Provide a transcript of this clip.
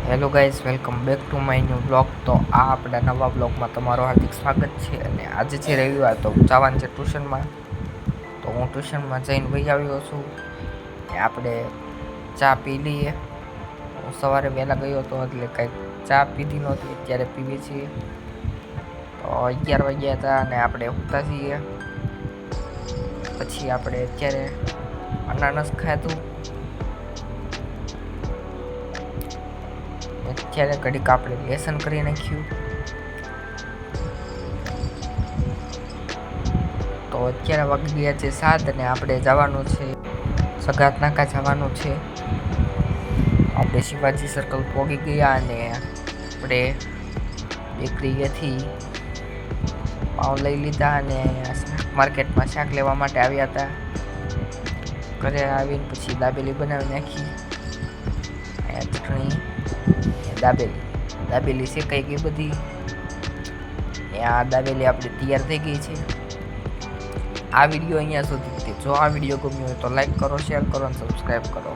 Hello guys, welcome back to my new blog. તો આ આપણા નવા બ્લોગમાં તમારું હાર્દિક સ્વાગત છે. અને આજે છે રવિવાર, તો જવાનું છે ટ્યુશનમાં. તો હું ટ્યુશનમાં જઈને વહી આવ્યો છું. આપણે ચા પી લઈએ. હું સવારે વહેલા ગયો હતો એટલે કંઈક ચા પીધી નહોતી, અત્યારે પીવી છીએ. તો 11 વાગ્યા હતા અને આપણે સૂતા છીએ. પછી આપણે અત્યારે અનાનસ ખાધું. અત્યારે ઘડીક આપણે લેસન કરી નાખ્યું. તો અત્યારે વાગી ગયા છે 7 અને આપણે જવાનું છે સગાત નાકા જવાનું છે. આપણે શિવાજી સર્કલ પહોંચી ગયા અને આપણે બેકરીએથી પાઉં લઈ લીધા અને માર્કેટમાં શાક લેવા માટે આવ્યા હતા. ઘરે આવીને પછી દાબેલી બનાવી નાખી. ચટણી, દાબેલી શેકાઈ ગઈ બધી. આ દાબેલી આપણી તૈયાર થઈ ગઈ છે. આ વિડીયો અહીંયા સુધી. જો આ વિડીયો ગમ્યો હોય તો લાઈક કરો, શેર કરો અને સબસ્ક્રાઈબ કરો.